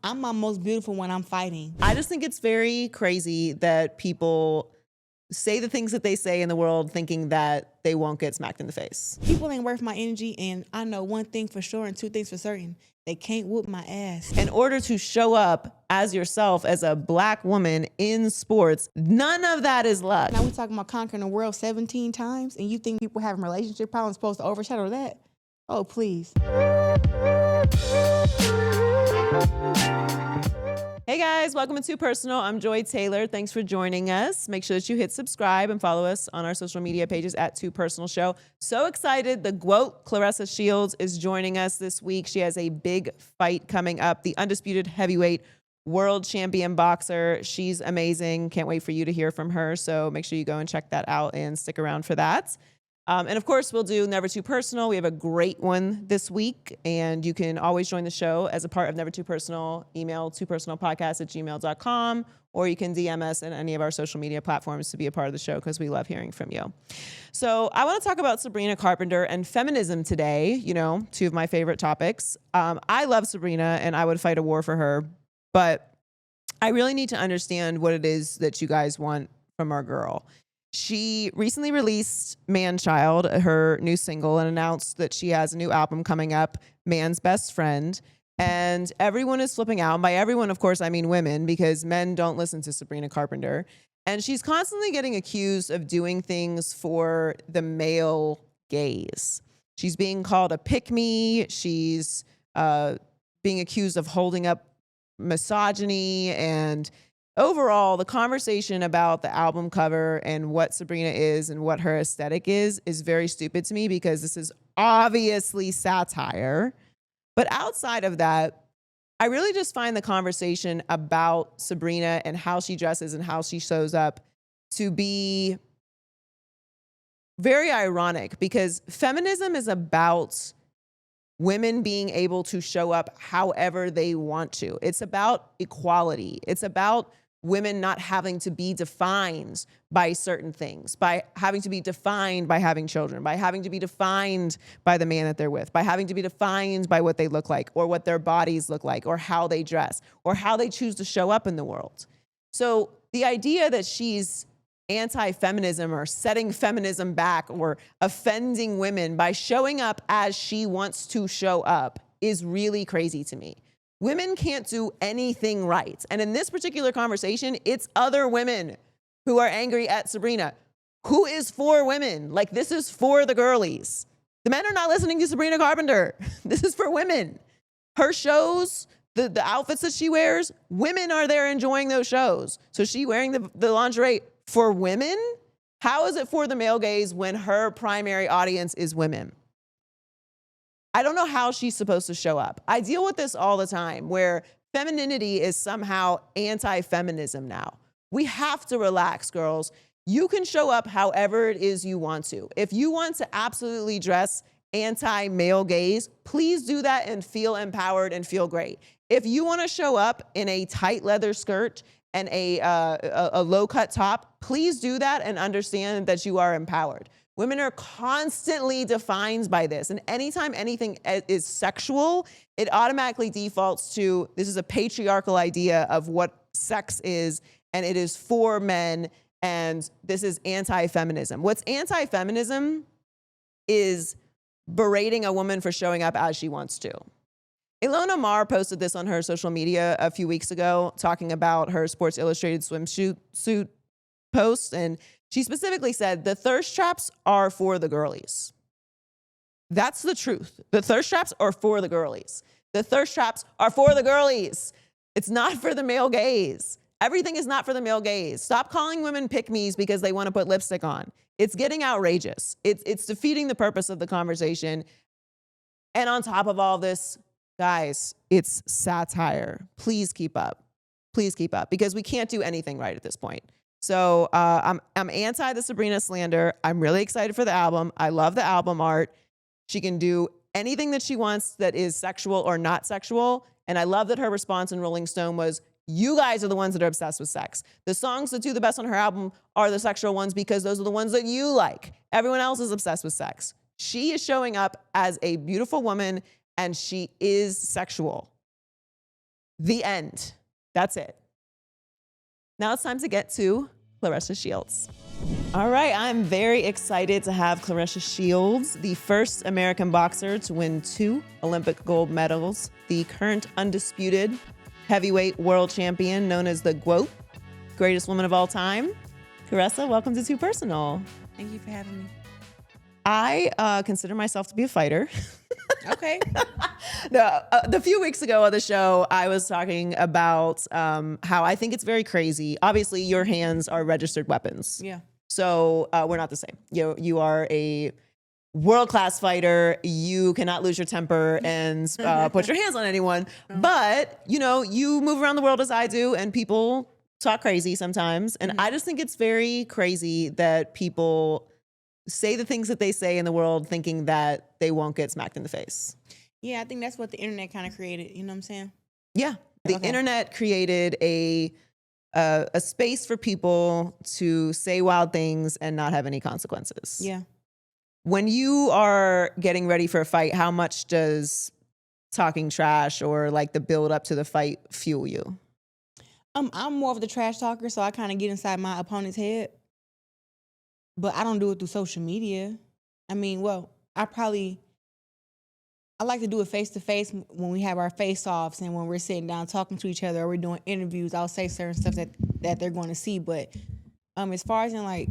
I'm my most beautiful when I'm fighting. I just think it's very crazy that people say the things that they say in the world thinking that they won't get smacked in the face. People ain't worth my energy, and I know one thing for sure and two things for certain. They can't whoop my ass. In order to show up as yourself as a black woman in sports, none of that is luck. Now we talking about conquering the world 17 times, and you think people having relationship problems supposed to overshadow that? Oh, please. Hey guys, welcome to Too Personal. I'm Joy Taylor. Thanks for joining us. Make sure that you hit subscribe and follow us on our social media pages at Too Personal Show. So excited. The GWOAT, Claressa Shields, is joining us this week. She has a big fight coming up. The undisputed heavyweight world champion boxer. She's amazing. Can't wait for you to hear from her. So make sure you go and check that out and stick around for that. And of course, we'll do Never Too Personal. We have a great one this week, and you can always join the show as a part of Never Too Personal. Email toopersonalpodcast@gmail.com, or you can DM us in any of our social media platforms to be a part of the show because we love hearing from you. So I want to talk about Sabrina Carpenter and feminism today, you know, two of my favorite topics. I love Sabrina, and I would fight a war for her, but I really need to understand what it is that you guys want from our girl. She recently released Man Child, her new single, and announced that she has a new album coming up, Man's Best Friend. And everyone is flipping out. And by everyone, of course, I mean women, because men don't listen to Sabrina Carpenter. And she's constantly getting accused of doing things for the male gaze. She's being called a pick-me. She's being accused of holding up misogyny, and overall, the conversation about the album cover and what Sabrina is and what her aesthetic is very stupid to me, because this is obviously satire. But outside of that, I really just find the conversation about Sabrina and how she dresses and how she shows up to be very ironic, because feminism is about women being able to show up however they want to. It's about equality. It's about women not having to be defined by certain things, by having to be defined by having children, by having to be defined by the man that they're with, by having to be defined by what they look like or what their bodies look like or how they dress or how they choose to show up in the world. So the idea that she's anti-feminism or setting feminism back or offending women by showing up as she wants to show up is really crazy to me. Women can't do anything right. And in this particular conversation, it's other women who are angry at Sabrina. Who is for women? Like, this is for the girlies. The men are not listening to Sabrina Carpenter. This is for women. Her shows, the outfits that she wears, women are there enjoying those shows. So she wearing the lingerie for women? How is it for the male gaze when her primary audience is women? I don't know how she's supposed to show up. I deal with this all the time, where femininity is somehow anti-feminism now. We have to relax, girls. You can show up however it is you want to. If you want to absolutely dress anti-male gaze, please do that and feel empowered and feel great. If you want to show up in a tight leather skirt and a low-cut top, please do that and understand that you are empowered. Women are constantly defined by this. And anytime anything is sexual, it automatically defaults to, this is a patriarchal idea of what sex is, and it is for men, and this is anti-feminism. What's anti-feminism is berating a woman for showing up as she wants to. Ilona Maher posted this on her social media a few weeks ago, talking about her Sports Illustrated swimsuit post, and she specifically said, the thirst traps are for the girlies. That's the truth. The thirst traps are for the girlies. The thirst traps are for the girlies. It's not for the male gaze. Everything is not for the male gaze. Stop calling women pick-me's because they want to put lipstick on. It's getting outrageous. It's defeating the purpose of the conversation. And on top of all this, guys, it's satire. Please keep up. Please keep up, because we can't do anything right at this point. So I'm anti the Sabrina slander. I'm really excited for the album. I love the album art. She can do anything that she wants that is sexual or not sexual. And I love that her response in Rolling Stone was, you guys are the ones that are obsessed with sex. The songs that do the best on her album are the sexual ones because those are the ones that you like. Everyone else is obsessed with sex. She is showing up as a beautiful woman, and she is sexual. The end. That's it. Now it's time to get to Claressa Shields. All right, I'm very excited to have Claressa Shields, the first American boxer to win 2 Olympic gold medals, the current undisputed heavyweight world champion known as the GWOAT, greatest woman of all time. Claressa, welcome to Too Personal. Thank you for having me. I consider myself to be a fighter. Okay. The few weeks ago on the show, I was talking about how I think it's very crazy. Obviously, your hands are registered weapons. Yeah. So we're not the same. You are a world-class fighter. You cannot lose your temper and put your hands on anyone. No. But, you move around the world as I do, and people talk crazy sometimes. And I just think it's very crazy that people say the things that they say in the world thinking that they won't get smacked in the face. Yeah, I think that's what the internet kind of created. You know what I'm saying? Yeah. The internet created a space for people to say wild things and not have any consequences. Yeah. When you are getting ready for a fight, how much does talking trash or like the build up to the fight fuel you? I'm more of the trash talker, so I kind of get inside my opponent's head. But I don't do it through social media. I mean, well, I like to do it face to face when we have our face offs and when we're sitting down talking to each other or we're doing interviews. I'll say certain stuff that they're going to see. But as far as in like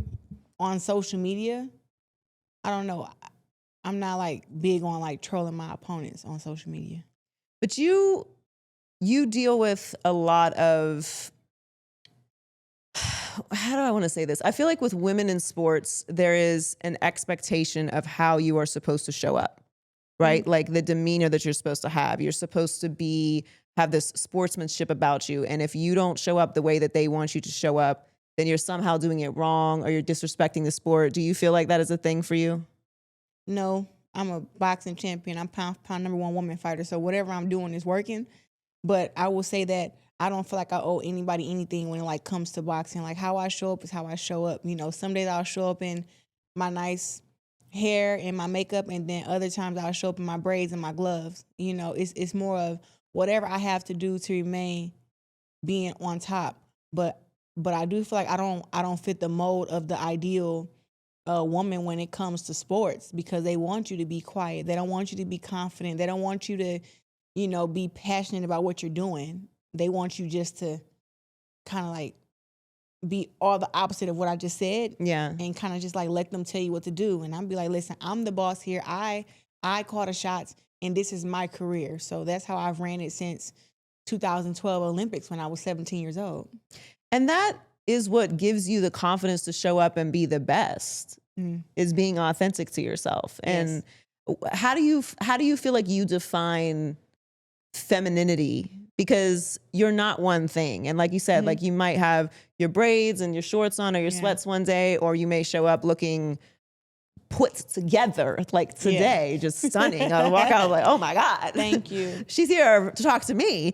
on social media, I don't know. I'm not like big on like trolling my opponents on social media. But you deal with a lot of, how do I want to say this? I feel like with women in sports, there is an expectation of how you are supposed to show up, right? Mm-hmm. Like the demeanor that you're supposed to have. You're supposed to have this sportsmanship about you. And if you don't show up the way that they want you to show up, then you're somehow doing it wrong or you're disrespecting the sport. Do you feel like that is a thing for you? No, I'm a boxing champion. I'm pound number 1 woman fighter. So whatever I'm doing is working. But I will say that I don't feel like I owe anybody anything when it like comes to boxing. Like how I show up is how I show up. Some days I'll show up in my nice hair and my makeup, and then other times I'll show up in my braids and my gloves. It's more of whatever I have to do to remain being on top. But I do feel like I don't fit the mold of the ideal woman when it comes to sports, because they want you to be quiet. They don't want you to be confident. They don't want you to, be passionate about what you're doing. They want you just to kind of like be all the opposite of what I just said. Yeah. And kind of just like let them tell you what to do. And I'll be like, listen, I'm the boss here. I call the shots and this is my career. So that's how I've ran it since 2012 Olympics when I was 17 years old. And that is what gives you the confidence to show up and be the best, is being authentic to yourself. Yes. And how do you feel like you define femininity? Because you're not one thing. And like you said, like you might have your braids and your shorts on or your sweats one day, or you may show up looking put together like today, just stunning. I walk out like, oh my God. Thank you. She's here to talk to me.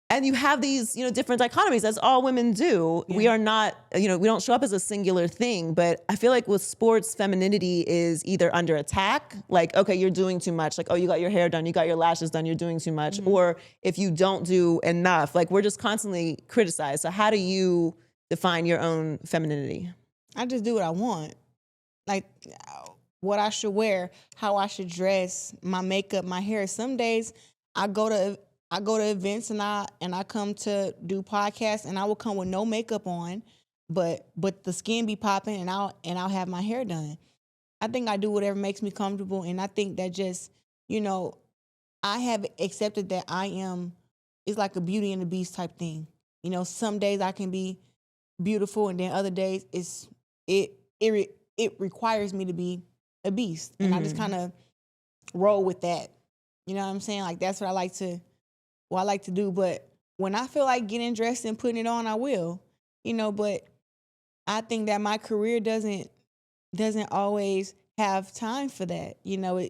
And you have these, different dichotomies, as all women do. Yeah. We are not, we don't show up as a singular thing. But I feel like with sports, femininity is either under attack, like, okay, you're doing too much. Like, oh, you got your hair done, you got your lashes done, you're doing too much. Or if you don't do enough, like we're just constantly criticized. So how do you define your own femininity? I just do what I want. Like what I should wear, how I should dress, my makeup, my hair. Some days I go to events and I come to do podcasts and I will come with no makeup on, but the skin be popping and I'll have my hair done. I think I do whatever makes me comfortable, and I think that just, I have accepted that it's like a Beauty and the Beast type thing. Some days I can be beautiful and then other days it requires me to be a beast. And I just kind of roll with that. You know what I'm saying? Like that's what I like to do. But when I feel like getting dressed and putting it on, I will, but I think that my career doesn't always have time for that.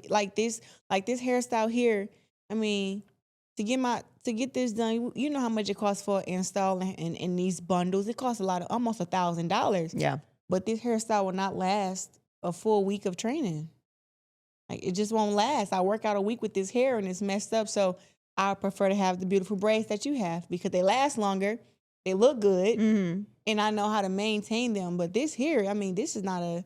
Like this hairstyle here. I mean, to get this done, you know how much it costs for installing in these bundles. It costs almost $1,000. Yeah. But this hairstyle will not last a full week of training. Like it just won't last. I work out a week with this hair and it's messed up. So I prefer to have the beautiful braids that you have because they last longer, they look good, and I know how to maintain them. But this here, I mean, this is not a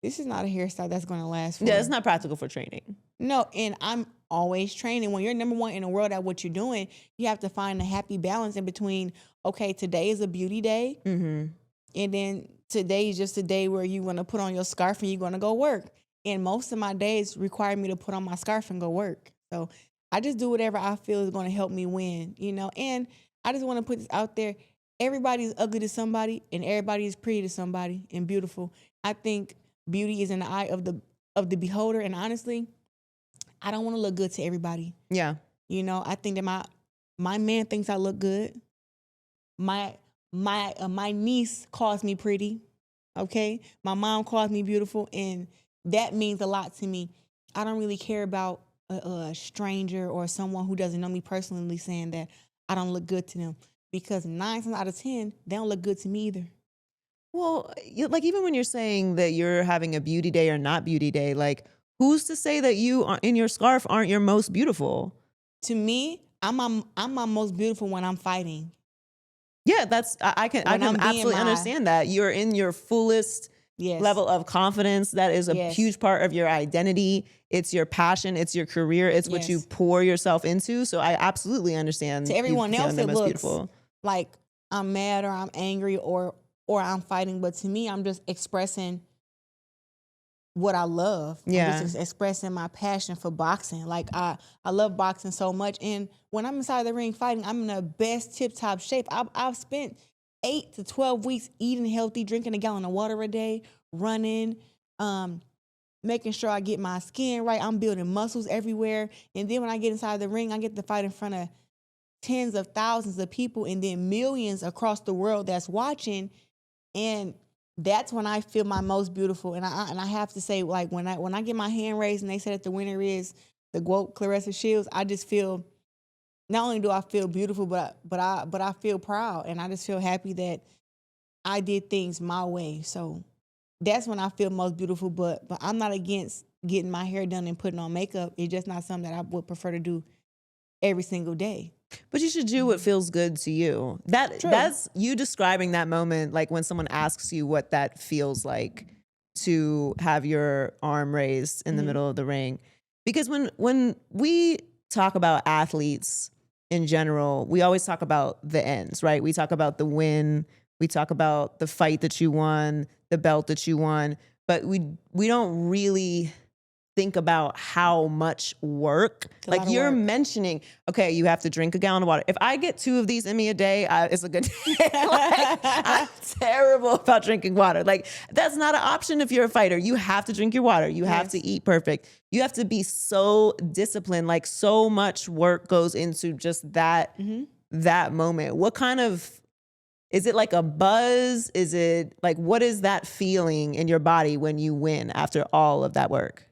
hairstyle that's going to last for. Yeah, it's not practical for training. No, and I'm always training. When you're number one in the world at what you're doing, you have to find a happy balance in between, okay, today is a beauty day, and then today is just a day where you're going to put on your scarf and you're going to go work. And most of my days require me to put on my scarf and go work. So I just do whatever I feel is going to help me win, you know. And I just want to put this out there. Everybody's ugly to somebody and everybody is pretty to somebody and beautiful. I think beauty is in the eye of the beholder. And honestly, I don't want to look good to everybody. Yeah. You know, I think that my man thinks I look good. My niece calls me pretty. Okay? My mom calls me beautiful, and that means a lot to me. I don't really care about a stranger or someone who doesn't know me personally saying that I don't look good to them, because 9 times out of 10, they don't look good to me either. Well, like even when you're saying that you're having a beauty day or not beauty day, like who's to say that you in your scarf aren't your most beautiful? To me, I'm my most beautiful when I'm fighting. Yeah, I can absolutely understand that. You're in your fullest level of confidence. That is a huge part of your identity. It's your passion. It's your career. It's what you pour yourself into. So I absolutely understand. To everyone else, it looks beautiful. Like I'm mad or I'm angry or I'm fighting. But to me, I'm just expressing what I love. Yeah. I'm just expressing my passion for boxing. Like I love boxing so much. And when I'm inside the ring fighting, I'm in the best tip-top shape. I've spent 8 to 12 weeks eating healthy, drinking a gallon of water a day, running, making sure I get my skin right. I'm building muscles everywhere. And then when I get inside the ring, I get to fight in front of tens of thousands of people and then millions across the world that's watching. And that's when I feel my most beautiful. And I have to say, like, when I get my hand raised and they say that the winner is the GOAT, Claressa Shields, I just feel, not only do I feel beautiful, but I feel proud, and I just feel happy that I did things my way. So that's when I feel most beautiful. But I'm not against getting my hair done and putting on makeup. It's just not something that I would prefer to do every single day. But you should do what feels good to you. That's you describing that moment, like when someone asks you what that feels like to have your arm raised in the middle of the ring. Because when we talk about athletes in general, we always talk about the ends, right? We talk about the win, we talk about the fight that you won, the belt that you won, but we don't really think about how much work. Like you're mentioning, okay, you have to drink a gallon of water. If I get 2 of these in me a day, it's a good day. Like, I'm terrible about drinking water. Like that's not an option if you're a fighter. You have to drink your water. You have to eat perfect. You have to be so disciplined. Like so much work goes into just that moment. What kind of, is it like a buzz? Is it like, what is that feeling in your body when you win after all of that work?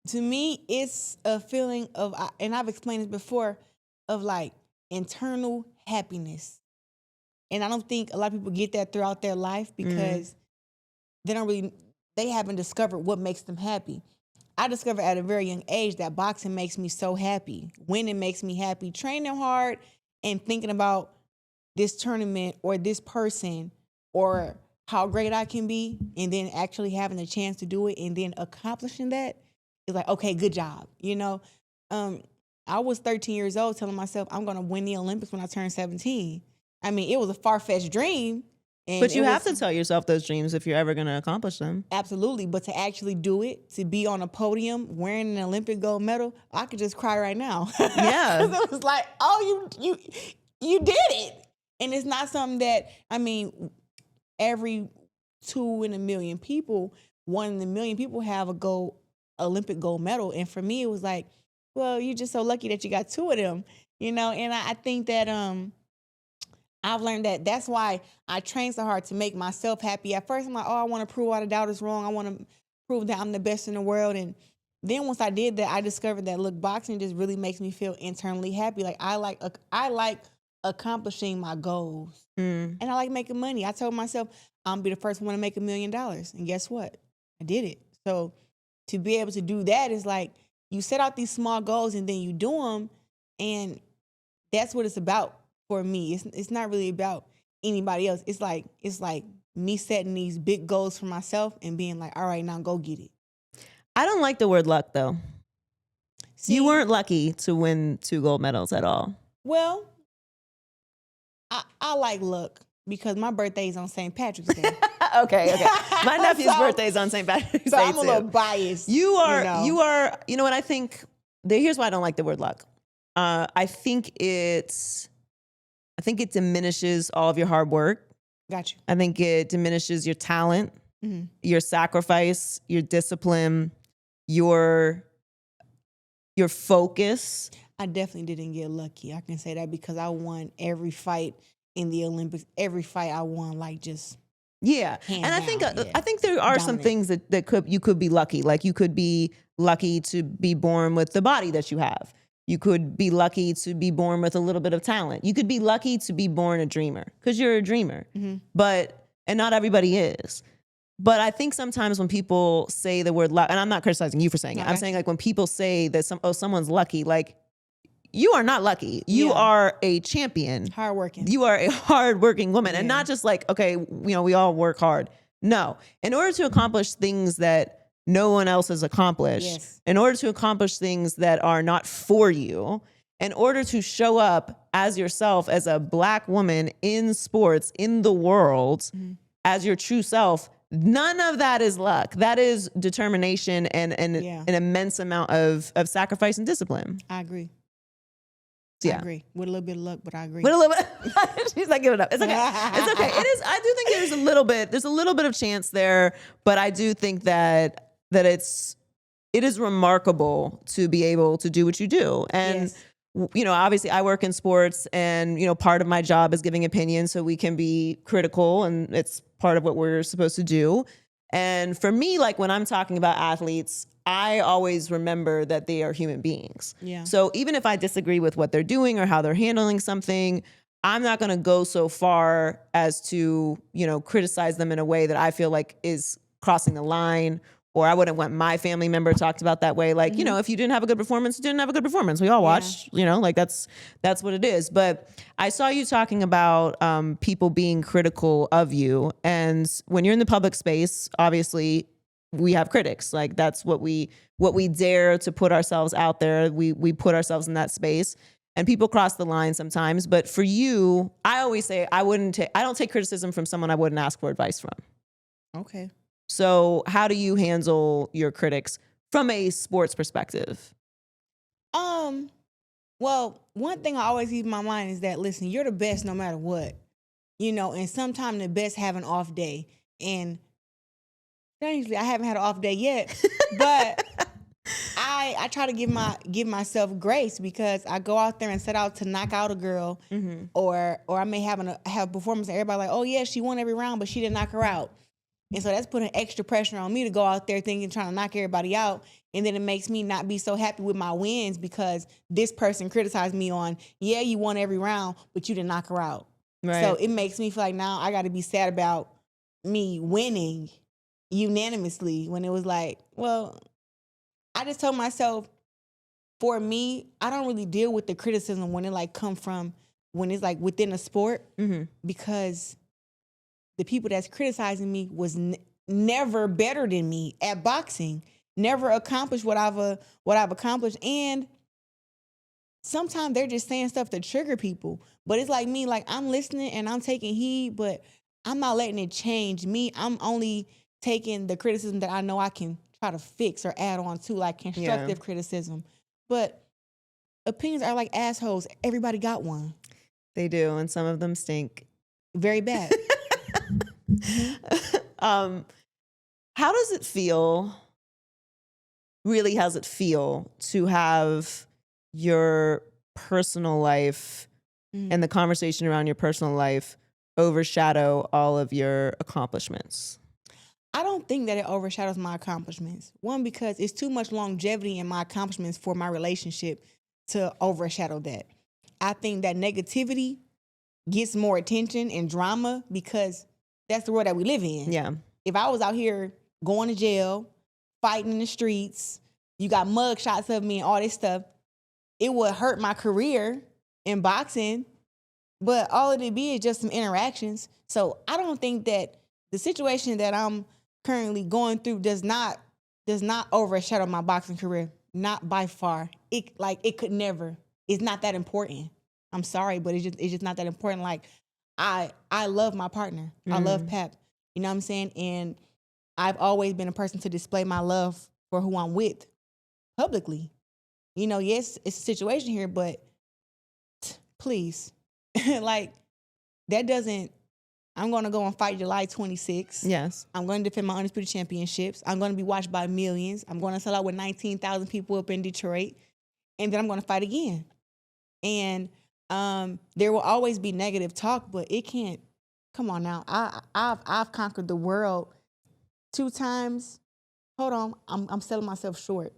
To me, it's a feeling of, and I've explained this before, of like internal happiness. And I don't think a lot of people get that throughout their life because they haven't discovered what makes them happy. I discovered at a very young age that boxing makes me so happy. Winning makes me happy. Training hard and thinking about this tournament or this person or how great I can be, and then actually having the chance to do it and then accomplishing that, it's like, okay, good job. You know, I was 13 years old telling myself I'm going to win the Olympics when I turn 17. I mean, it was a far-fetched dream. But you have to tell yourself those dreams if you're ever going to accomplish them. Absolutely. But to actually do it, to be on a podium wearing an Olympic gold medal, I could just cry right now. Yeah. It was like, oh, you did it. And it's not something that, I mean, every 2 in a million people, 1 in a million people have a Olympic gold medal. And for me, it was like, well, you're just so lucky that you got 2 of them, you know? And I think that I've learned that that's why I train so hard to make myself happy. At first, I'm like, oh, I want to prove all the doubters wrong. I want to prove that I'm the best in the world. And then once I did that, I discovered that, look, boxing just really makes me feel internally happy. Like I like accomplishing my goals. And I like making money. I told myself I'm gonna be the first one to make $1 million. And guess what? I did it. So to be able to do that is like, you set out these small goals and then you do them. And that's what it's about for me. It's not really about anybody else. It's like me setting these big goals for myself and being like, all right, now go get it. I don't like the word luck though. See, You weren't lucky to win 2 gold medals at all. Well, I like luck because my birthday is on St. Patrick's Day. Okay. My nephew's birthday is on St. Patrick's Day. So I'm a too. little biased. You are, you know what I think? Here's why I don't like the word luck. I think it diminishes all of your hard work. Got you. I think it diminishes your talent, your sacrifice, your discipline, your focus. I definitely didn't get lucky. I can say that because I won every fight in the Olympics. Every fight I won, like just and I think down, I think there are some things that you could be lucky. Like you could be lucky to be born with the body that you have. You could be lucky to be born with a little bit of talent. You could be lucky to be born a dreamer because you're a dreamer. And not everybody is. But I think sometimes when people say the word luck, and I'm not criticizing you for saying it. I'm saying like when people say that someone's lucky, like you are not lucky. You are a champion. Hardworking. You are a hardworking woman. And not just like, okay, we all work hard. No. In order to accomplish things that no one else has accomplished, in order to accomplish things that are not for you, in order to show up as yourself as a Black woman in sports, in the world, as your true self, none of that is luck. That is determination and an immense amount of sacrifice and discipline. I agree. Yeah. I agree. With a little bit of luck, but I agree. With a little bit. She's like, give it up. It's okay. It's okay. It is. I do think there's a little bit of chance there, but I do think that it is remarkable to be able to do what you do. And obviously I work in sports and, part of my job is giving opinions so we can be critical and it's part of what we're supposed to do. And for me, like when I'm talking about athletes, I always remember that they are human beings. Yeah. So even if I disagree with what they're doing or how they're handling something, I'm not going to go so far as to, criticize them in a way that I feel like is crossing the line, or I wouldn't want my family member talked about that way. Like, if you didn't have a good performance, you didn't have a good performance. We all watched, like that's what it is. But I saw you talking about people being critical of you. And when you're in the public space, obviously we have critics. Like that's what we dare to put ourselves out there. We put ourselves in that space. And people cross the line sometimes. But for you, I always say I don't take criticism from someone I wouldn't ask for advice from. Okay. So how do you handle your critics from a sports perspective? Well, one thing I always keep in my mind is that, listen, you're the best no matter what, and sometimes the best have an off day. And strangely, I haven't had an off day yet, but I try to give myself grace because I go out there and set out to knock out a girl, or I may have a performance and everybody like, oh yeah, she won every round, but she didn't knock her out. And so that's putting extra pressure on me to go out there thinking, trying to knock everybody out. And then it makes me not be so happy with my wins because this person criticized me on, yeah, you won every round, but you didn't knock her out. Right. So it makes me feel like now I got to be sad about me winning unanimously when it was like, well, I just told myself, for me, I don't really deal with the criticism when it like come from, when it's like within a sport, because the people that's criticizing me was never better than me at boxing, never accomplished what I've accomplished. And sometimes they're just saying stuff to trigger people. But it's like me, like I'm listening and I'm taking heed, but I'm not letting it change me. I'm only taking the criticism that I know I can try to fix or add on to, like constructive criticism. But opinions are like assholes. Everybody got one. They do, and some of them stink. Very bad. How does it feel, really how's it feel to have your personal life and the conversation around your personal life overshadow all of your accomplishments? I don't think that it overshadows my accomplishments. One, because it's too much longevity in my accomplishments for my relationship to overshadow that. I think that negativity gets more attention and drama because that's the world that we live in. Yeah. If I was out here going to jail, fighting in the streets, you got mug shots of me and all this stuff, it would hurt my career in boxing, but all it be is just some interactions. So I don't think that the situation that I'm currently going through does not overshadow my boxing career. Not by far. It could never. It's not that important. I'm sorry, but it's just not that important. Like I love my partner. I love Pep. You know what I'm saying? And I've always been a person to display my love for who I'm with publicly. You know, yes, it's a situation here, but please, like that doesn't. I'm going to go and fight July 26th. Yes. I'm going to defend my Undisputed Championships. I'm going to be watched by millions. I'm going to sell out with 19,000 people up in Detroit. And then I'm going to fight again. And there will always be negative talk, but it can't. Come on now. I've conquered the world 2 times. Hold on. I'm selling myself short.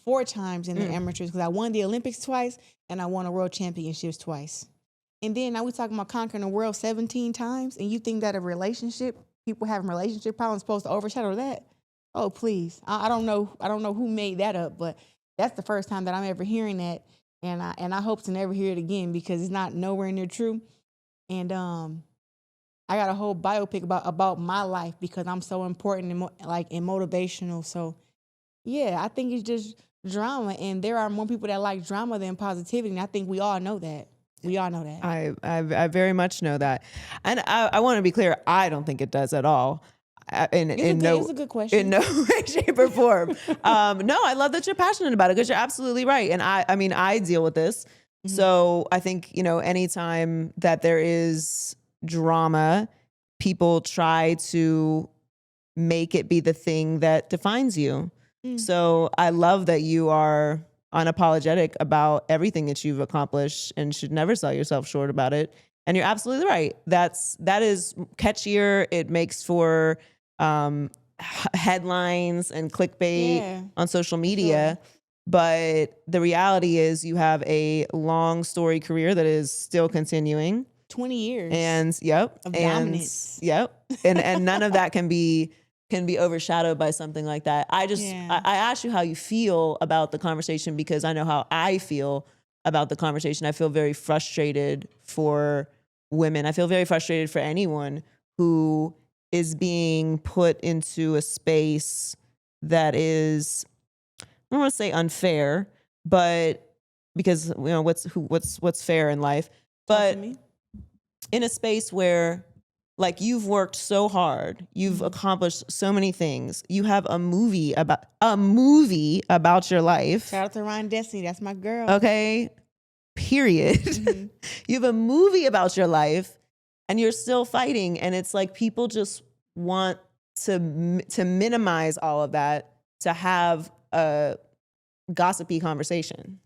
4 times in the amateurs because I won the Olympics twice and I won a world championships twice. And then now we talking about conquering the world 17 times, and you think that a relationship, people having relationship problems, supposed to overshadow that? Oh, please! I don't know who made that up, but that's the first time that I'm ever hearing that, and I hope to never hear it again because it's not nowhere near true. And I got a whole biopic about my life because I'm so important and motivational. So yeah, I think it's just drama, and there are more people that like drama than positivity, and I think we all know that. We all know that. I very much know that. And I want to be clear, I don't think it does at all. It's a good question. In no way, shape, or form. No, I love that you're passionate about it because you're absolutely right. And I mean, I deal with this. Mm-hmm. So I think, you know, anytime that there is drama, people try to make it be the thing that defines you. So I love that you are unapologetic about everything that you've accomplished and should never sell yourself short about it. And you're absolutely right. That is catchier. It makes for headlines and clickbait on social media. Sure. But the reality is you have a long story career that is still continuing. 20 years. And of dominance. And none of that can be overshadowed by something like that. I asked you how you feel about the conversation because I know how I feel about the conversation. I feel very frustrated for women. I feel very frustrated for anyone who is being put into a space that is, I don't want to say unfair, but because you know what's fair in life, but in a space where like you've worked so hard, you've accomplished so many things. You have a movie about your life. Shout out to Ryan Destiny, that's my girl. Okay, period. You have a movie about your life, and you're still fighting. And it's like people just want to minimize all of that to have a gossipy conversation.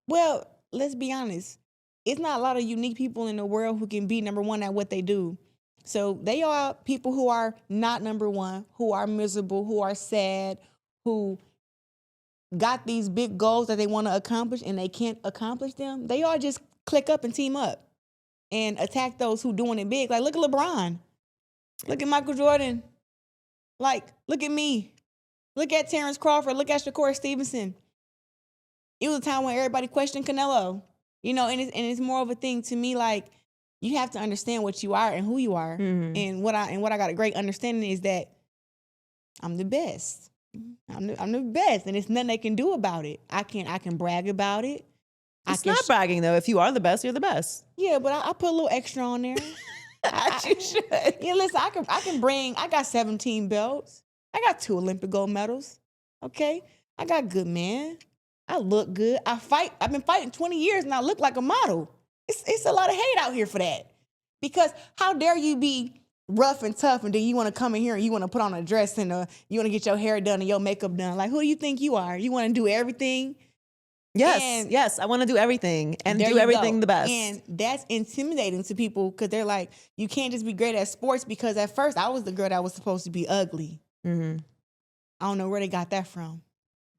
Well, let's be honest. It's not a lot of unique people in the world who can be number one at what they do. So they are people who are not number one, who are miserable, who are sad, who got these big goals that they want to accomplish and they can't accomplish them. They all just click up and team up and attack those who doing it big. Like, look at LeBron. Look at Michael Jordan. Like, look at me. Look at Terrence Crawford. Look at Shakur Stevenson. It was a time when everybody questioned Canelo. You know, and it's more of a thing to me like, you have to understand what you are and who you are. Mm-hmm. And what I got a great understanding is that I'm the best. I'm the best. And it's nothing they can do about it. I can brag about it. It's not bragging though. If you are the best, you're the best. Yeah, but I put a little extra on there. You should. Yeah, listen, I got 17 belts. I got 2 Olympic gold medals. Okay? I got good, man. I look good. I've been fighting 20 years and I look like a model. It's a lot of hate out here for that. Because how dare you be rough and tough and then you want to come in here and you want to put on a dress and you want to get your hair done and your makeup done. Like, who do you think you are? You want to do everything? Yes, I want to do everything and do everything the best. And that's intimidating to people because they're like, you can't just be great at sports because at first I was the girl that was supposed to be ugly. Mm-hmm. I don't know where they got that from.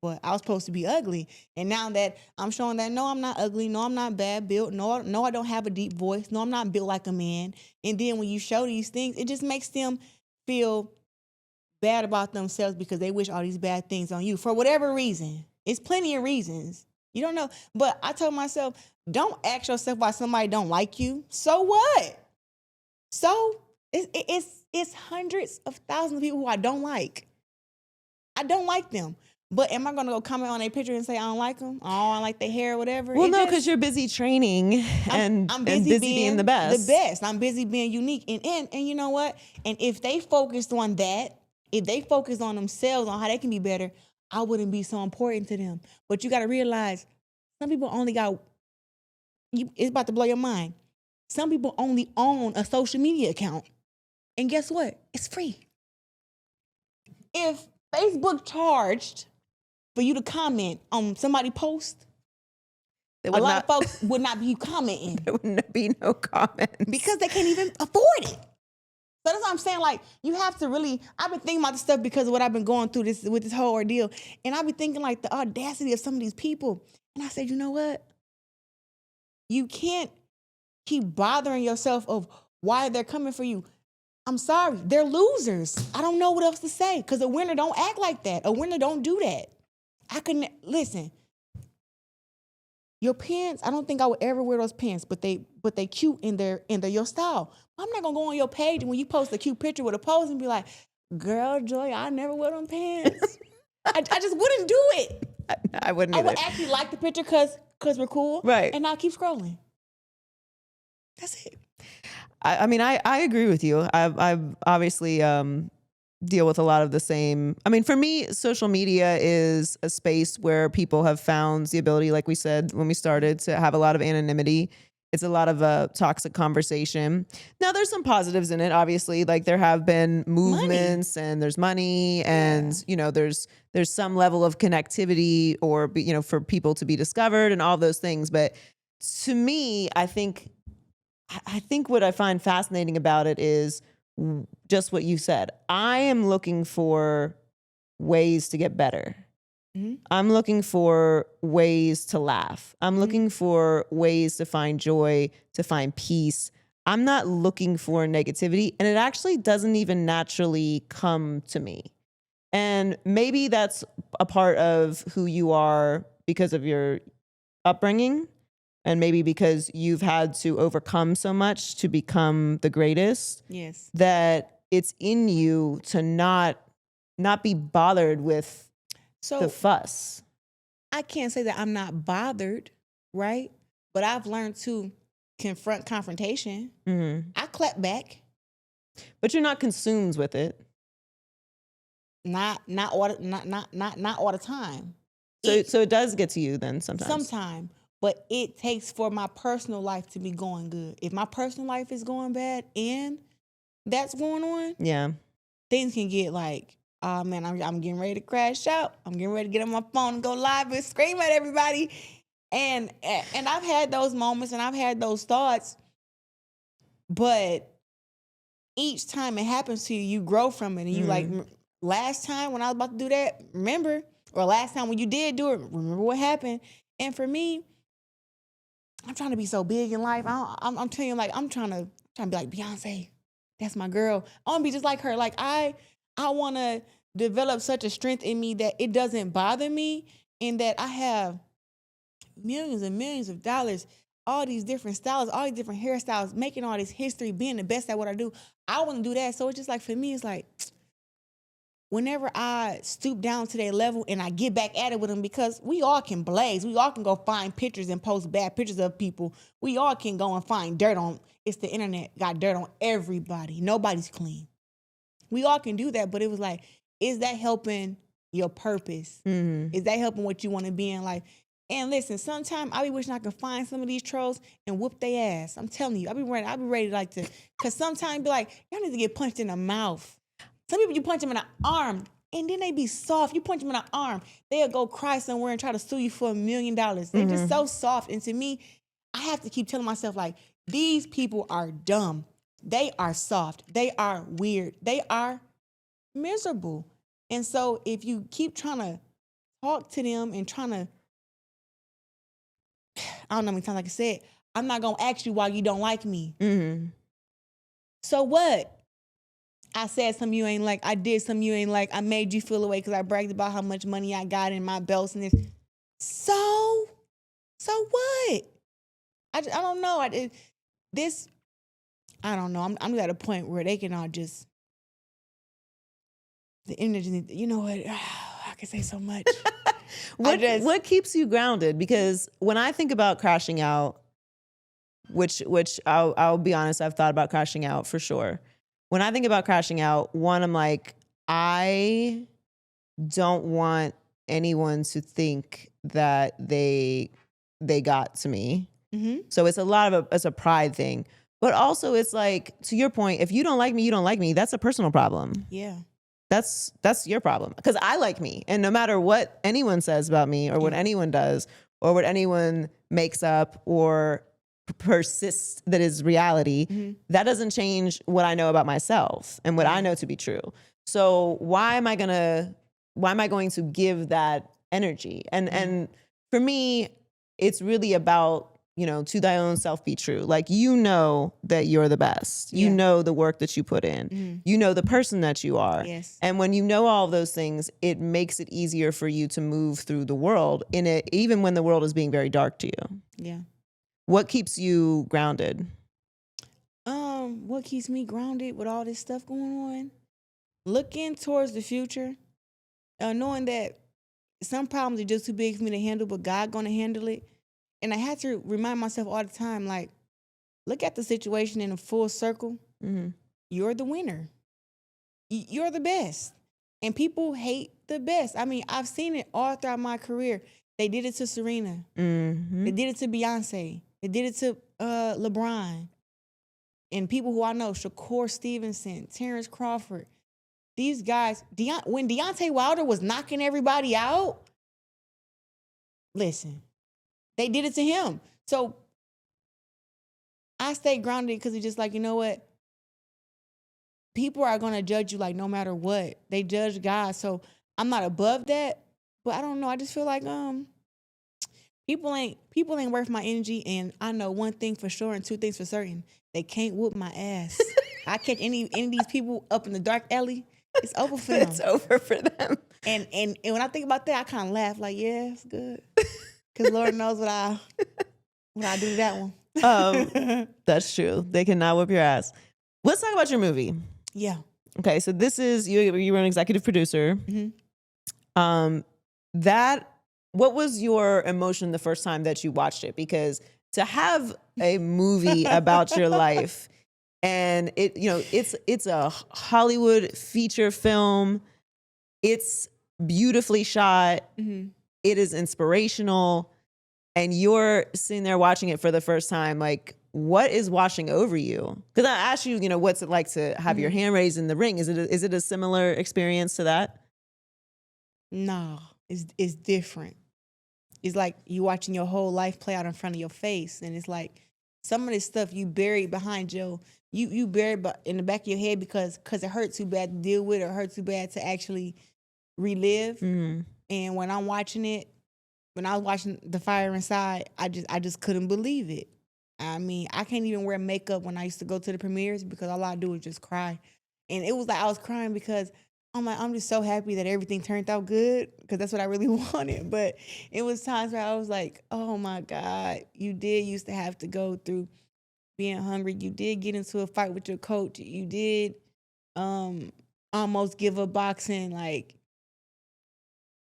But I was supposed to be ugly. And now that I'm showing that, no, I'm not ugly. No, I'm not bad built. No, I don't have a deep voice. No, I'm not built like a man. And then when you show these things, it just makes them feel bad about themselves because they wish all these bad things on you for whatever reason. It's plenty of reasons. You don't know. But I told myself, don't ask yourself why somebody don't like you. So what? So it's hundreds of thousands of people who I don't like. I don't like them. But am I going to go comment on a picture and say I don't like them? Oh, I like their hair or whatever? Well, no, because you're busy training and I'm busy being the best. The best. I'm busy being unique. And you know what? And if they focused on that, if they focused on themselves, on how they can be better, I wouldn't be so important to them. But you got to realize some people only got, it's about to blow your mind. Some people only own a social media account. And guess what? It's free. If Facebook charged for you to comment on somebody's post, a lot of folks would not be commenting. There would be no comments. Because they can't even afford it. So that's what I'm saying. Like, you have to really, I've been thinking about this stuff because of what I've been going through with this whole ordeal. And I've been thinking like the audacity of some of these people. And I said, you know what? You can't keep bothering yourself of why they're coming for you. I'm sorry, they're losers. I don't know what else to say because a winner don't act like that. A winner don't do that. I couldn't, listen, your pants, I don't think I would ever wear those pants, but they cute in their your style. I'm not gonna go on your page and when you post a cute picture with a pose and be like, girl, Joy, I never wear them pants. I just wouldn't do it. I wouldn't either. I would actually like the picture because we're cool. Right. And I'll keep scrolling. That's it. I mean, I agree with you. I've obviously deal with a lot of the same. I mean, for me, social media is a space where people have found the ability, like we said when we started, to have a lot of anonymity. It's a lot of a toxic conversation. Now, there's some positives in it, obviously. Like there have been movements and there's money and, you know, there's some level of connectivity or, you know, for people to be discovered and all those things. But to me, I think what I find fascinating about it is just what you said. I am looking for ways to get better. Mm-hmm. I'm looking for ways to laugh. I'm looking for ways to find joy, to find peace. I'm not looking for negativity, and it actually doesn't even naturally come to me. And maybe that's a part of who you are because of your upbringing. And maybe because you've had to overcome so much to become the greatest. Yes. That it's in you to not be bothered with the fuss. I can't say that I'm not bothered, right? But I've learned to confront confrontation. Mm-hmm. I clap back. But you're not consumed with it. Not all the time. So it does get to you then sometimes. Sometimes. But it takes for my personal life to be going good. If my personal life is going bad and that's going on, yeah, things can get like, oh man, I'm getting ready to crash out. I'm getting ready to get on my phone and go live and scream at everybody. And I've had those moments and I've had those thoughts. But each time it happens to you, you grow from it. And you like, last time when I was about to do that, remember? Or last time when you did do it, remember what happened? And for me, I'm trying to be so big in life. I'm telling you, like, I'm trying to be like Beyonce. That's my girl. I want to be just like her. Like, I want to develop such a strength in me that it doesn't bother me and that I have millions and millions of dollars, all these different styles, all these different hairstyles, making all this history, being the best at what I do. I want to do that. So it's just like, for me, it's like, whenever I stoop down to their level and I get back at it with them, because we all can blaze. We all can go find pictures and post bad pictures of people. We all can go and find dirt on, it's the internet, got dirt on everybody. Nobody's clean. We all can do that, but it was like, is that helping your purpose? Mm-hmm. Is that helping what you want to be in life? And listen, sometimes I be wishing I could find some of these trolls and whoop their ass. I'm telling you, I be ready like to, because sometimes be like, y'all need to get punched in the mouth. Some people, you punch them in the arm, and then they be soft. You punch them in the arm, they'll go cry somewhere and try to sue you for $1 million. They're just so soft. And to me, I have to keep telling myself, like, these people are dumb. They are soft. They are weird. They are miserable. And so if you keep trying to talk to them and trying to, I don't know how many times like I said, I'm not going to ask you why you don't like me. Mm-hmm. So what? I said something you ain't like. I did something you ain't like. I made you feel away because I bragged about how much money I got in my belts and this. So So what? I don't know. I don't know. I'm at a point where they can all just, the energy, you know what? I can say so much. What keeps you grounded? Because when I think about crashing out, which I'll be honest, I've thought about crashing out for sure. When I think about crashing out, one, I'm like, I don't want anyone to think that they got to me. Mm-hmm. So it's it's a pride thing. But also it's like, to your point, if you don't like me, you don't like me. That's a personal problem. Yeah. That's your problem. Because I like me. And no matter what anyone says about me or what anyone does or what anyone makes up or persists that is reality, that doesn't change what I know about myself and what I know to be true. So why am I going to give that energy? And for me, it's really about, to thy own self be true. Like, you know that you're the best. You know the work that you put in. You know the person that you are. Yes. And when you know all of those things, it makes it easier for you to move through the world in it, even when the world is being very dark to you. Yeah. What keeps you grounded? What keeps me grounded with all this stuff going on? Looking towards the future, knowing that some problems are just too big for me to handle, but God gonna handle it. And I had to remind myself all the time, like, look at the situation in a full circle. Mm-hmm. You're the winner. You're the best. And people hate the best. I mean, I've seen it all throughout my career. They did it to Serena. Mm-hmm. They did it to Beyonce. They did it to LeBron. And people who I know, Shakur Stevenson, Terrence Crawford. These guys, when Deontay Wilder was knocking everybody out, listen, they did it to him. So I stay grounded because it's just like, you know what? People are going to judge you like no matter what. They judge God. So I'm not above that. But I don't know. I just feel like people ain't worth my energy. And I know one thing for sure and two things for certain. They can't whoop my ass. I catch any of these people up in the dark alley, it's over for them. It's over for them. And when I think about that, I kind of laugh like, yeah, it's good. Because Lord knows what I do to that one. That's true. They cannot whip your ass. Let's talk about your movie. Yeah. Okay, so this is, you were an executive producer. Mm-hmm. What was your emotion the first time that you watched it? Because to have a movie about your life, and it's a Hollywood feature film. It's beautifully shot. Mm-hmm. It is inspirational. And you're sitting there watching it for the first time. Like, what is washing over you? Because I asked you, what's it like to have your hand raised in the ring? Is it a similar experience to that? No, it's different. It's like you watching your whole life play out in front of your face. And it's like some of this stuff you buried behind you buried in the back of your head because it hurt too bad to deal with or hurt too bad to actually relive. Mm-hmm. And when I'm watching it, when I was watching The Fire Inside, I just couldn't believe it. I mean, I can't even wear makeup when I used to go to the premieres because all I do is just cry. And it was like I was crying because I'm just so happy that everything turned out good because that's what I really wanted. But it was times where I was like, oh my God, you did used to have to go through being hungry. You did get into a fight with your coach. You did almost give up boxing. Like,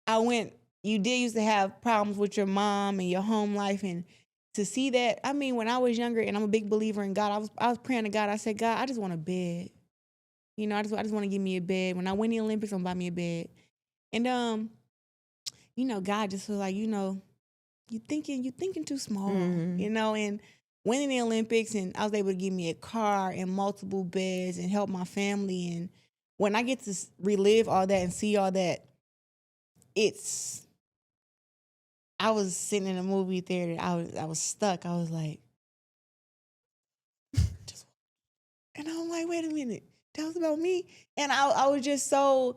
you did used to have problems with your mom and your home life. And to see that, I mean, when I was younger and I'm a big believer in God, I was praying to God. I said, God, I just want a bed. I just want to give me a bed. When I win the Olympics, I'm gonna buy me a bed. And God just was like, you thinking too small, Mm-hmm. and winning the Olympics, and I was able to give me a car and multiple beds and help my family. And when I get to relive all that and see all that, I was sitting in a movie theater. I was stuck. I was like, and I'm like, wait a minute, that was about me. And I was just so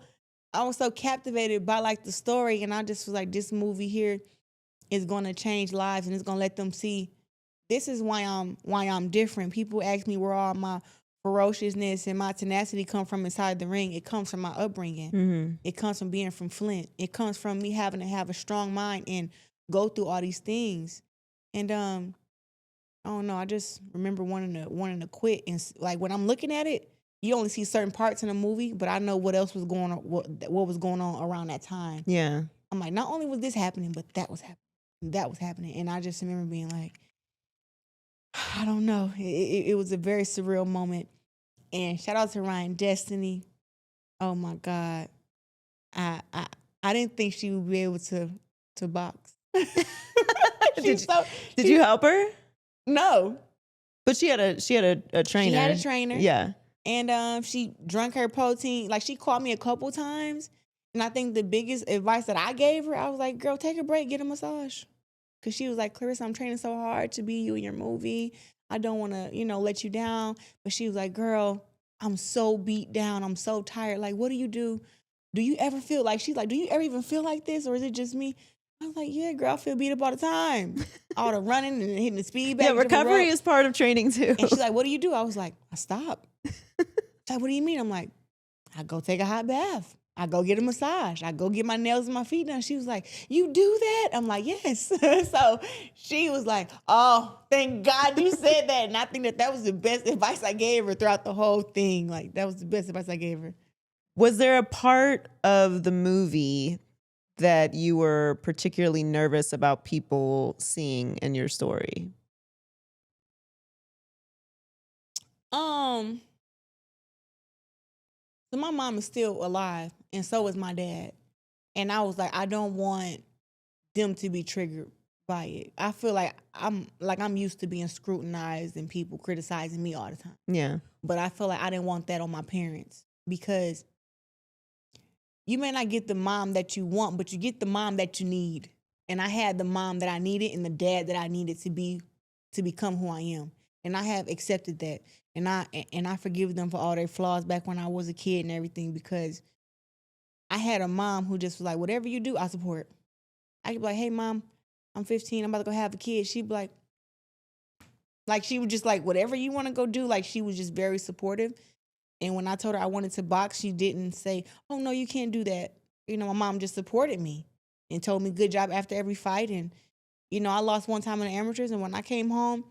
captivated by like the story, and I just was like, this movie here is going to change lives, and it's going to let them see this is why I'm different. People ask me where all my ferociousness and my tenacity come from inside the ring. It comes from my upbringing. Mm-hmm. It comes from being from Flint. It comes from me having to have a strong mind and go through all these things. And I don't know. I just remember wanting to quit. And like when I'm looking at it, you only see certain parts in a movie, but I know what else was going on, what was going on around that time. Yeah. I'm like, not only was this happening, but that was happening. That was happening. And I just remember being like, I don't know. It was a very surreal moment. And shout out to Ryan Destiny. Oh my God. I I, I didn't think she would be able to box. Did you help her? No. But she had a trainer. She had a trainer. Yeah. And she drank her protein. Like she called me a couple times. And I think the biggest advice that I gave her, I was like, girl, take a break, get a massage. Cause she was like, Claressa, I'm training so hard to be you in your movie. I don't want to, let you down. But she was like, girl, I'm so beat down. I'm so tired. Like, what do you do? Do you ever feel like, she's like, do you ever even feel like this? Or is it just me? I was like, yeah, girl, I feel beat up all the time. All the running and hitting the speed back. Yeah, recovery is part of training too. And she's like, what do you do? I was like, I stop. She's like, what do you mean? I'm like, I go take a hot bath. I go get a massage. I go get my nails and my feet done. She was like, you do that? I'm like, yes. So she was like, oh, thank God you said that. And I think that was the best advice I gave her throughout the whole thing. Like, that was the best advice I gave her. Was there a part of the movie that you were particularly nervous about people seeing in your story? So my mom is still alive, and so is my dad. And I was like, I don't want them to be triggered by it. I feel like I'm used to being scrutinized and people criticizing me all the time. Yeah. But I feel like I didn't want that on my parents, because you may not get the mom that you want, but you get the mom that you need. And I had the mom that I needed and the dad that I needed to become who I am. And I have accepted that. And I forgive them for all their flaws back when I was a kid and everything, because I had a mom who just was like, whatever you do, I support. I could be like, hey, mom, I'm 15. I'm about to go have a kid. She'd be like she was just like, whatever you want to go do. Like, she was just very supportive. And when I told her I wanted to box, she didn't say, oh, no, you can't do that. My mom just supported me and told me good job after every fight. And, I lost one time in the amateurs. And when I came home,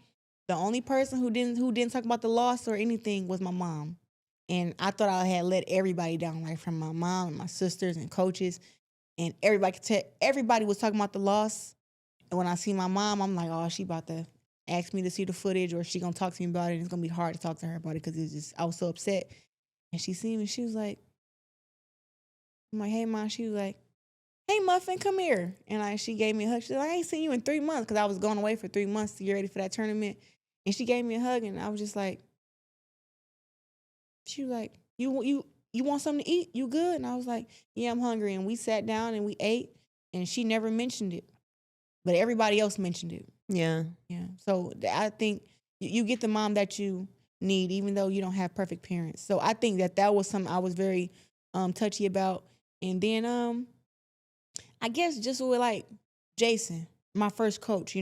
the only person who didn't talk about the loss or anything was my mom. And I thought I had let everybody down, like from my mom and my sisters and coaches. And everybody was talking about the loss. And when I see my mom, I'm like, oh, she about to ask me to see the footage, or she gonna talk to me about it. And it's gonna be hard to talk to her about it, because I was so upset. And she seen me, she was like, I'm like, hey, mom. She was like, hey, Muffin, come here. And she gave me a hug. She was like, I ain't seen you in 3 months, because I was going away for 3 months to get ready for that tournament. And she gave me a hug, and I was just like, she was like, you want something to eat? You good? And I was like, yeah, I'm hungry. And we sat down and we ate, and she never mentioned it, but everybody else mentioned it. Yeah. Yeah. So I think you get the mom that you need, even though you don't have perfect parents. So I think that was something I was very touchy about. And then I guess just with like Jason, my first coach,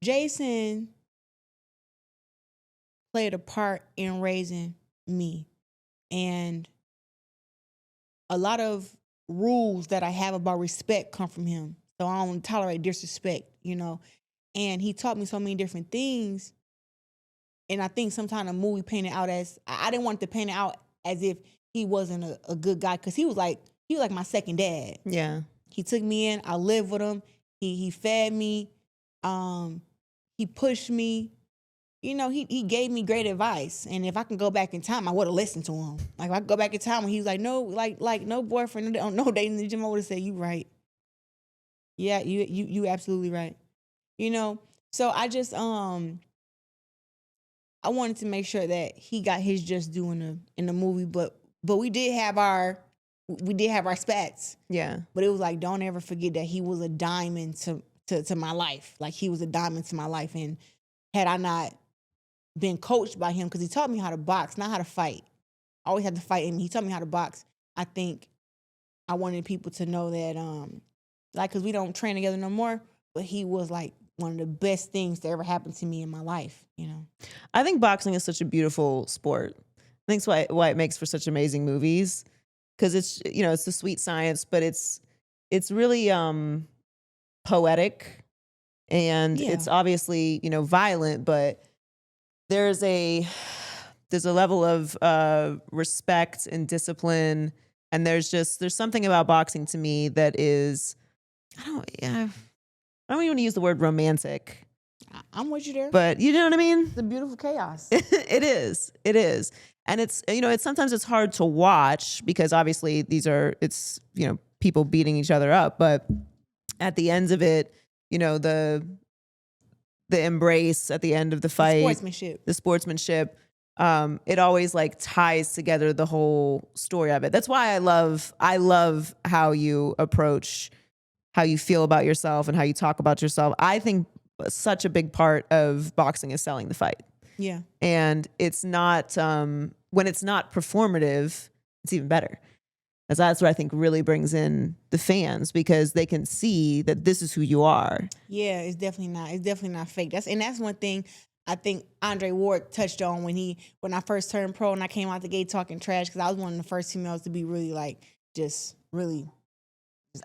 Jason played a part in raising me. And a lot of rules that I have about respect come from him. So I don't tolerate disrespect, And he taught me so many different things. And I think sometimes the movie painted out as, I didn't want to paint it out as if he wasn't a good guy, because he was like my second dad. Yeah. He took me in. I lived with him. He fed me. He pushed me. He gave me great advice. And if I can go back in time, I would have listened to him. Like, if I could go back in time when he was like, no, like no boyfriend, no dating in the gym, I would have said, you right. Yeah, you absolutely right. So I just I wanted to make sure that he got his just due in the movie, but we did have our spats. Yeah. But it was like, don't ever forget that he was a diamond to my life. Like, he was a diamond to my life. And had I not been coached by him, because he taught me how to box, not how to fight. I always had to fight him. He taught me how to box. I think I wanted people to know that, because we don't train together no more, but he was like one of the best things to ever happen to me in my life, I think boxing is such a beautiful sport. I think it's why it makes for such amazing movies, because it's, it's the sweet science, but it's really poetic, and Yeah. it's obviously, you know, violent, but there's a level of respect and discipline, and there's something about boxing to me that is, I don't even want to use the word romantic, I'm with you there. but you know what I mean? It's a beautiful chaos. It is. And it's, you know, it's sometimes it's hard to watch because obviously it's, you know, people beating each other up, but at the end of it, you know, the embrace at the end of the fight, the sportsmanship, it always like ties together the whole story of it. That's why I love how you approach how you feel about yourself and how you talk about yourself. I think such a big part of boxing is selling the fight. Yeah. And it's not, when it's not performative, it's even better. As that's what I think really brings in the fans, because they can see that this is who you are. Yeah, it's definitely not fake. That's one thing I think Andre Ward touched on when I first turned pro and I came out the gate talking trash, because I was one of the first females to be really like just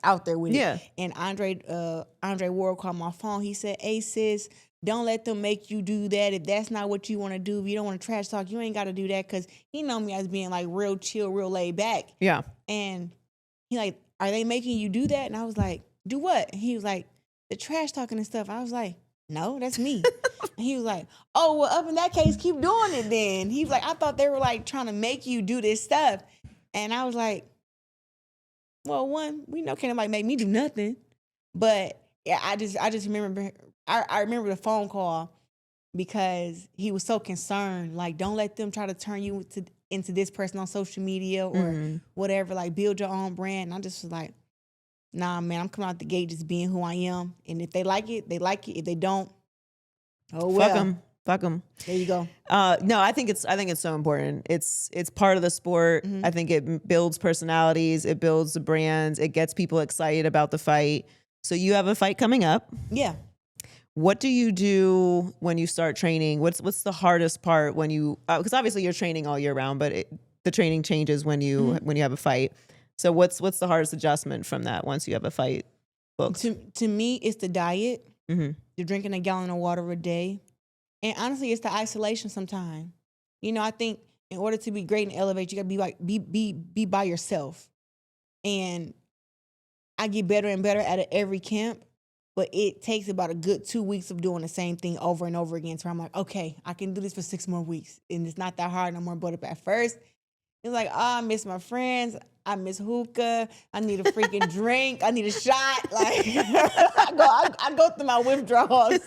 out there with it. And Andre Ward called my phone. He said, "Hey sis, don't let them make you do that. If that's not what you want to do, if you don't want to trash talk, you ain't got to do that." Because he know me as being like real chill, real laid back. Yeah. And he like, "Are they making you do that?" And I was like, "Do what?" And he was like, "The trash talking and stuff." I was like, "No, that's me." And he was like, "Oh, well, up in that case, keep doing it then." He was like, "I thought they were like trying to make you do this stuff." And I was like, well, one, we know can't nobody make me do nothing. But yeah, I just remember I remember the phone call because he was so concerned. Like, don't let them try to turn you into this person on social media or whatever. Like, build your own brand. And I just was like, nah, man, I'm coming out the gate just being who I am. And if they like it, they like it. If they don't, oh well. Fuck them. There you go. No, I think it's so important. It's part of the sport. I think it builds personalities. It builds the brands. It gets people excited about the fight. So you have a fight coming up. Yeah. What do you do when you start training? What's the hardest part when you? Because obviously you're training all year round, but the training changes when you have a fight. So what's the hardest adjustment from that once you have a fight booked? To me, it's the diet. Mm-hmm. You're drinking a gallon of water a day. And honestly, it's the isolation sometimes. You know, I think in order to be great and elevate, you gotta be by yourself. And I get better and better at it every camp, but it takes about a good 2 weeks of doing the same thing over and over again. So I'm like, okay, I can do this for 6 more weeks. And it's not that hard no more. But at first, it's like, oh, I miss my friends. I miss hookah. I need a freaking drink. I need a shot. Like, I go through my withdrawals.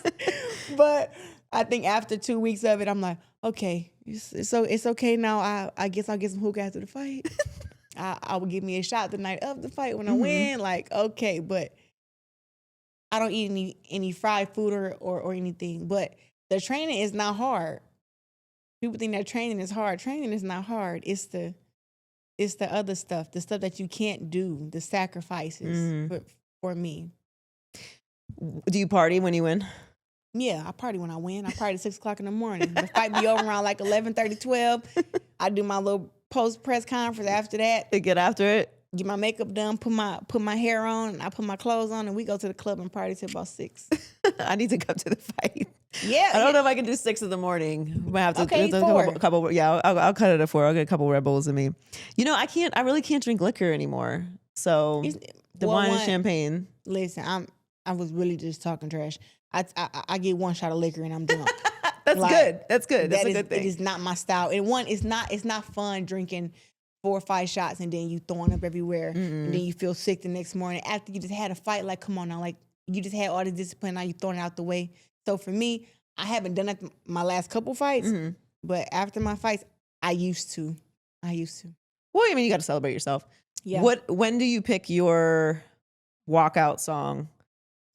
But I think after 2 weeks of it, I'm like, okay, it's okay now. I guess I'll get some hookah after the fight. I will give me a shot the night of the fight when I win. Like, okay, but I don't eat any fried food or anything. But the training is not hard. People think that training is hard. Training is not hard. It's the other stuff, the stuff that you can't do, the sacrifices for me. Do you party when you win? Yeah, I party when I win. I party at 6 o'clock in the morning. The fight be over around like 11:30, 12. I do my little post-press conference after that. They get after it? Get my makeup done, put my hair on, and I put my clothes on, and we go to the club and party till about 6. I need to come to the fight. Yeah. I don't know if I can do 6 in the morning. I might have to Okay, 4. a couple. Yeah, I'll cut it at 4. I'll get a couple Red Bulls in me. You know, I really can't drink liquor anymore. So wine and champagne. Listen, I was really just talking trash. I get one shot of liquor and I'm drunk. That's good. That's good. That's a good thing. It is not my style. And one, it's not fun drinking 4 or 5 shots and then you throwing up everywhere and then you feel sick the next morning after you just had a fight. Like, come on now, like you just had all the discipline, now you throwing it out the way. So for me, I haven't done that my last couple fights, but after my fights, I used to. Well, I mean, you got to celebrate yourself. Yeah. When do you pick your walkout song?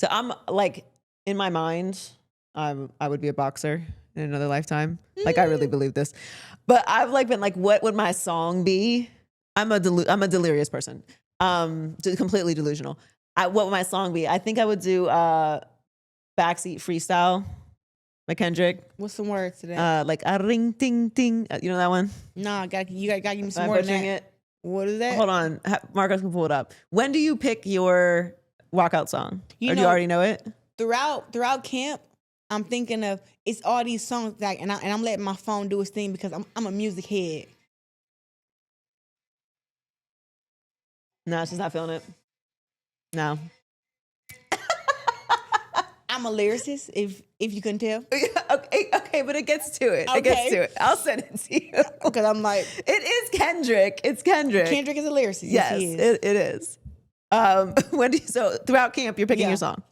So I'm like, in my mind, I would be a boxer in another lifetime. Like, I really believe this. But I've like been like, what would my song be? I'm a delirious person. Completely delusional. What would my song be? I think I would do Backseat Freestyle by Kendrick. What's some words to that? Like a ring ting ting. You know that one? Nah, you gotta give me some more than that. It? What is that? Hold on, Marcos can pull it up. When do you pick your walkout song? You Or do you know- already know it? Throughout camp, I'm thinking of it's all these songs like, and I'm letting my phone do its thing because I'm a music head. No, she's not feeling it. No. I'm a lyricist, if you couldn't tell. Okay, but it gets to it. It gets Okay. to it. I'll send it to you. Because I'm like, It is Kendrick. It's Kendrick. Kendrick is a lyricist. Yes, Yes, he is. it is. So throughout camp, you're picking your song.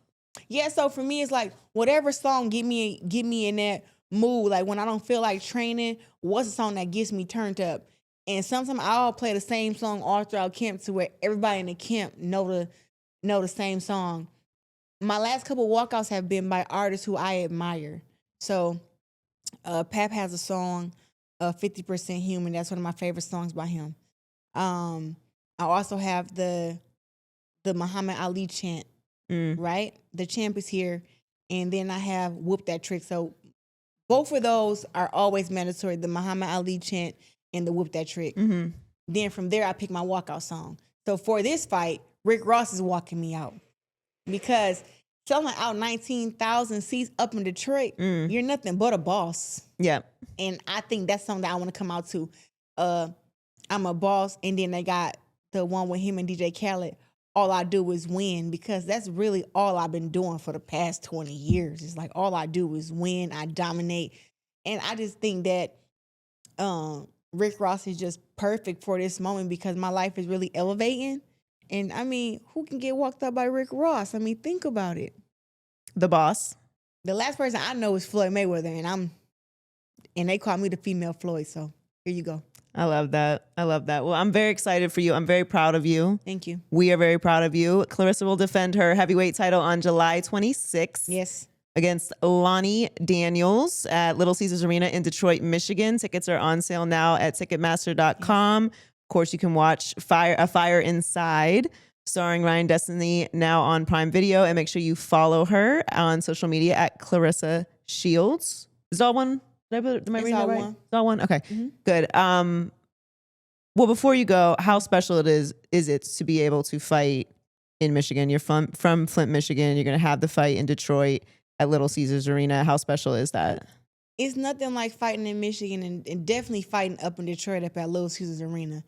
Yeah, so for me, it's like whatever song get me in that mood. Like when I don't feel like training, what's a song that gets me turned up? And sometimes I'll play the same song all throughout camp to where everybody in the camp know the same song. My last couple walkouts have been by artists who I admire. So Pap has a song, 50% Human. That's one of my favorite songs by him. I also have the Muhammad Ali chant, right? The champ is here. And then I have Whoop That Trick. So both of those are always mandatory, the Muhammad Ali chant and the Whoop That Trick. Mm-hmm. Then from there, I pick my walkout song. So for this fight, Rick Ross is walking me out. Because selling out 19,000 seats up in Detroit, you're nothing but a boss. Yeah. And I think that's something that I want to come out to. I'm a boss, and then they got the one with him and DJ Khaled. All I do is win, because that's really all I've been doing for the past 20 years. It's like all I do is win, I dominate. And I just think that Rick Ross is just perfect for this moment because my life is really elevating. And I mean, who can get walked up by Rick Ross? I mean, think about it. The boss. The last person I know is Floyd Mayweather, and they call me the female Floyd. So here you go. I love that. Well, I'm very excited for you. I'm very proud of you. Thank you. We are very proud of you. Claressa will defend her heavyweight title on July 26th. Yes. Against Lonnie Daniels at Little Caesars Arena in Detroit, Michigan. Tickets are on sale now at Ticketmaster.com. Of course, you can watch A Fire Inside, starring Ryan Destiny, now on Prime Video. And make sure you follow her on social media at Claressa Shields. Is that all one? Am I reading that right? One. It's all one? Okay, good. Well, before you go, how special is it to be able to fight in Michigan? You're from Flint, Michigan. You're going to have the fight in Detroit at Little Caesars Arena. How special is that? It's nothing like fighting in Michigan and definitely fighting up in Detroit up at Little Caesars Arena.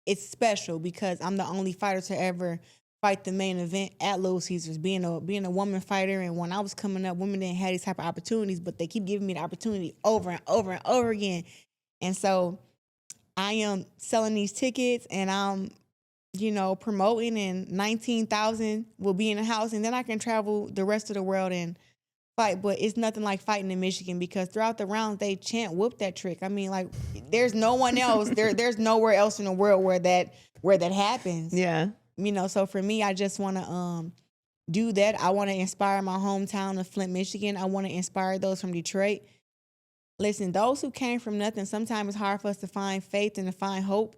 It's special because I'm the only fighter to ever fight the main event at Little Caesars, being a woman fighter. And when I was coming up, women didn't have these type of opportunities, but they keep giving me the opportunity over and over and over again. And so I am selling these tickets and I'm, promoting, and 19,000 will be in the house, and then I can travel the rest of the world and fight. But it's nothing like fighting in Michigan because throughout the rounds they chant "Whoop That Trick." I mean, like there's no one else. There's nowhere else in the world where that happens. Yeah. So for me, I just want to do that. I want to inspire my hometown of Flint, Michigan. I want to inspire those from Detroit. Listen, those who came from nothing, sometimes it's hard for us to find faith and to find hope.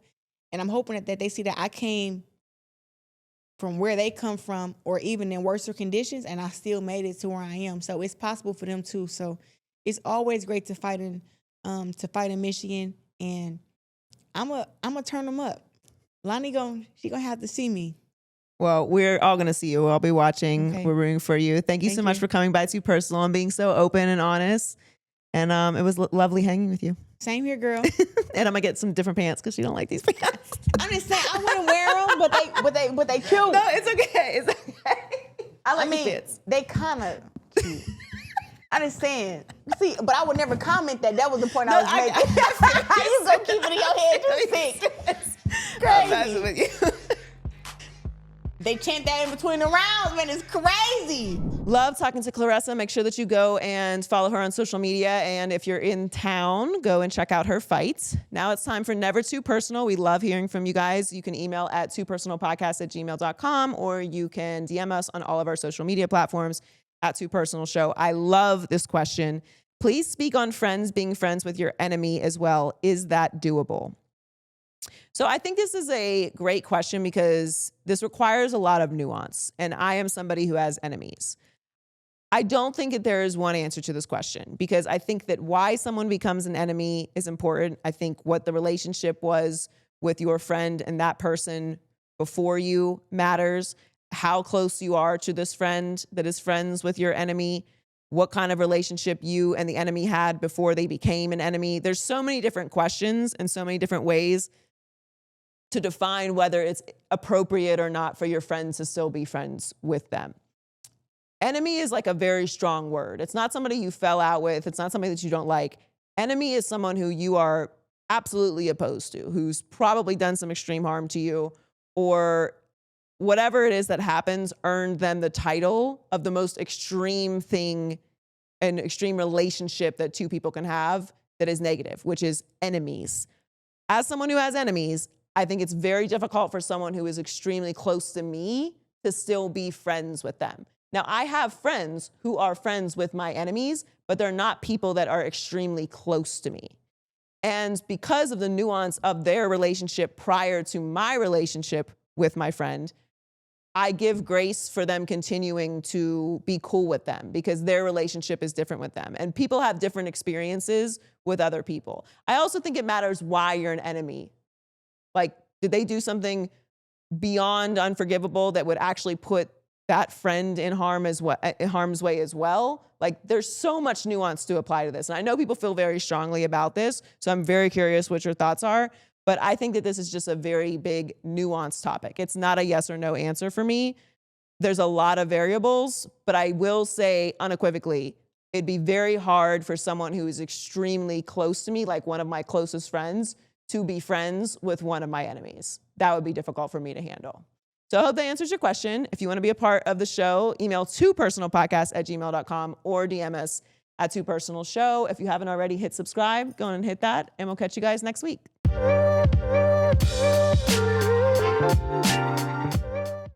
And I'm hoping that they see that I came from where they come from or even in worse conditions, and I still made it to where I am. So it's possible for them too. So it's always great to fight in Michigan, and I'm gonna turn them up. Lonnie she gonna have to see me. Well, we're all gonna see you. I'll be watching. Okay. We're rooting for you. Thank you so much for coming by Too Personal and being so open and honest. And it was lovely hanging with you. Same here, girl. And I'm gonna get some different pants because you don't like these pants. I'm just saying I wouldn't wear them, but they cute. No, it's okay. It's okay. I like these pants. They kind of cute. I'm just saying. See, but I would never comment that. That was the point I was making. You gonna keep it in your head. You sick. Crazy. I'm with you. They chant that in between the rounds, man. It's crazy. Love talking to Claressa. Make sure that you go and follow her on social media. And if you're in town, go and check out her fights. Now it's time for Never Too Personal. We love hearing from you guys. You can email at toopersonalpodcast@gmail.com, or you can DM us on all of our social media platforms at Too Personal Show. I love this question. Please speak on friends being friends with your enemy as well. Is that doable? So I think this is a great question because this requires a lot of nuance, and I am somebody who has enemies. I don't think that there is one answer to this question because I think that why someone becomes an enemy is important. I think what the relationship was with your friend and that person before you matters. how close you are to this friend that is friends with your enemy, what kind of relationship you and the enemy had before they became an enemy. There's so many different questions and so many different ways to define whether it's appropriate or not for your friends to still be friends with them. Enemy is like a very strong word. It's not somebody you fell out with. It's not somebody that you don't like. Enemy is someone who you are absolutely opposed to, who's probably done some extreme harm to you, or whatever it is that happens earned them the title of the most extreme thing, an extreme relationship that two people can have that is negative, which is enemies. As someone who has enemies, I think it's very difficult for someone who is extremely close to me to still be friends with them. Now, I have friends who are friends with my enemies, but they're not people that are extremely close to me. And because of the nuance of their relationship prior to my relationship with my friend, I give grace for them continuing to be cool with them because their relationship is different with them. And people have different experiences with other people. I also think it matters why you're an enemy. Like, did they do something beyond unforgivable that would actually put that friend in harm's way as well? Like, there's so much nuance to apply to this. And I know people feel very strongly about this, so I'm very curious what your thoughts are. But I think that this is just a very big nuanced topic. It's not a yes or no answer for me. There's a lot of variables, but I will say unequivocally, it'd be very hard for someone who is extremely close to me, like one of my closest friends, to be friends with one of my enemies. That would be difficult for me to handle. So I hope that answers your question. If you want to be a part of the show, email twopersonalpodcast@gmail.com or DM us at twopersonalshow. If you haven't already, hit subscribe. Go on and hit that, and we'll catch you guys next week.